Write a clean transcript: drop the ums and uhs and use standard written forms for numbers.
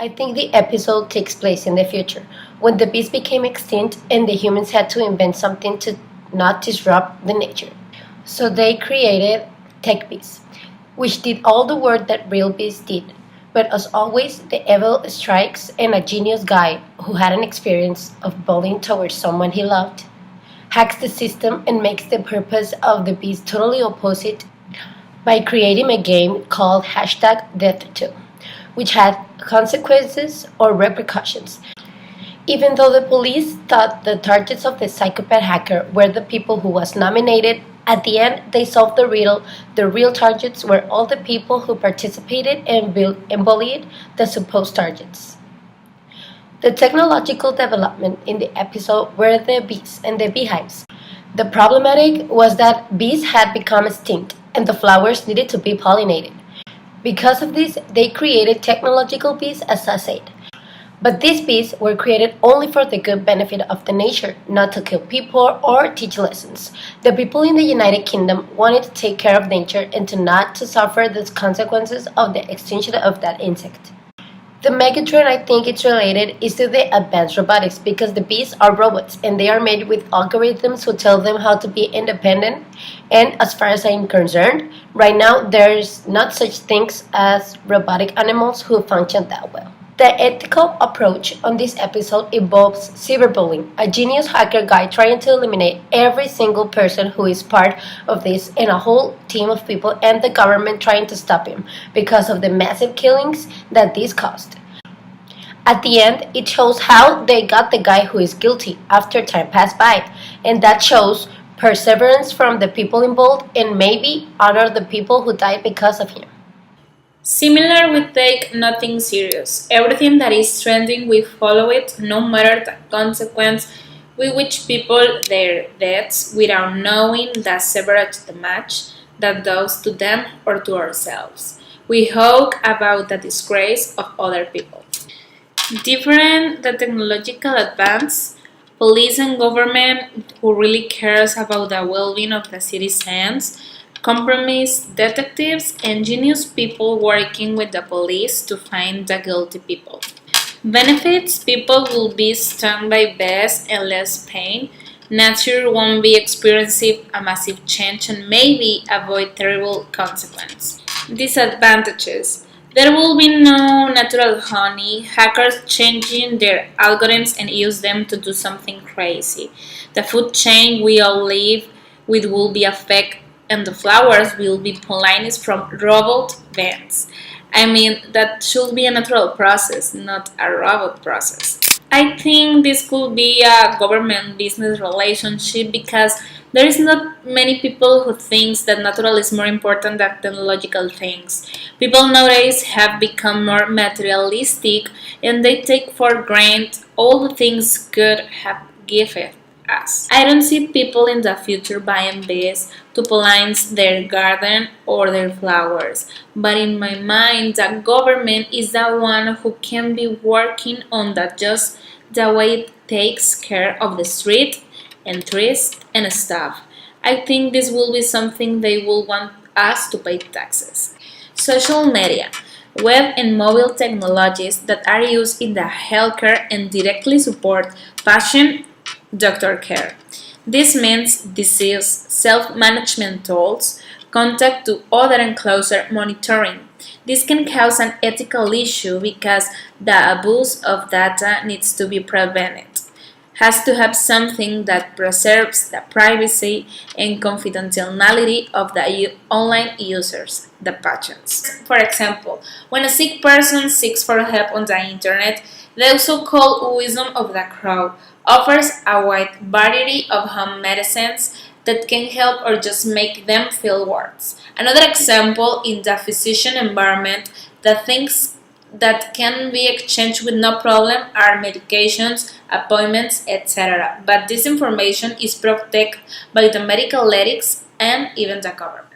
I think the episode takes place in the future, when the bees became extinct and the humans had to invent something to not disrupt the nature. So they created tech bees, which did all the work that real bees did. But as always, the evil strikes, and a genius guy who had an experience of bullying towards someone he loved hacks the system and makes the purpose of the bees totally opposite by creating a game called #Death2, which had consequences or repercussions. Even though the police thought the targets of the psychopath hacker were the people who was nominated, at the end they solved the riddle. The real targets were all the people who participated and bullied the supposed targets. The technological development in the episode were the bees and the beehives. The problematic was that bees had become extinct and the flowers needed to be pollinated. Because of this, they created technological bees, as I said. But these bees were created only for the good benefit of the nature, not to kill people or teach lessons. The people in the United Kingdom wanted to take care of nature and to not to suffer the consequences of the extinction of that insect. The megatrend I think it's related is to the advanced robotics because the bees are robots and they are made with algorithms who tell them how to be independent. And as far as I'm concerned, right now there's not such things as robotic animals who function that well. The ethical approach on this episode involves cyberbullying, a genius hacker guy trying to eliminate every single person who is part of this and a whole team of people and the government trying to stop him because of the massive killings that this caused. At the end, it shows how they got the guy who is guilty after time passed by, and that shows perseverance from the people involved and maybe honor the people who died because of him. Similar, we take nothing serious. Everything that is trending, we follow it, no matter the consequence. We wish people their deaths without knowing the severage damage that does to them or to ourselves. We joke about the disgrace of other people. Different the technological advance, police and government who really cares about the well-being of the citizens, compromise detectives, and genius people working with the police to find the guilty people. Benefits, people will be stung by bees and less pain. Nature won't be experiencing a massive change and maybe avoid terrible consequences. Disadvantages, there will be no natural honey, hackers changing their algorithms and use them to do something crazy. The food chain we all live with will be affected and the flowers will be pollinated from robot bees. I mean, that should be a natural process, not a robot process. I think this could be a government-business relationship because there is not many people who think that natural is more important than technological things. People nowadays have become more materialistic and they take for granted all the things God have given us. I don't see people in the future buying bees to pollinate their garden or their flowers, but in my mind the government is the one who can be working on that just the way it takes care of the street and trees and stuff. I think this will be something they will want us to pay taxes. Social media, web and mobile technologies that are used in the healthcare and directly support patient doctor care. This means disease self-management tools, contact to other and closer monitoring. This can cause an ethical issue because the abuse of data needs to be prevented. Has to have something that preserves the privacy and confidentiality of the online users, the patients. For example, when a sick person seeks for help on the internet, the so-called wisdom of the crowd offers a wide variety of home medicines that can help or just make them feel worse. Another example in the physician environment, the things that can be exchanged with no problem are medications, appointments, etc. But this information is protected by the medical ethics and even the government.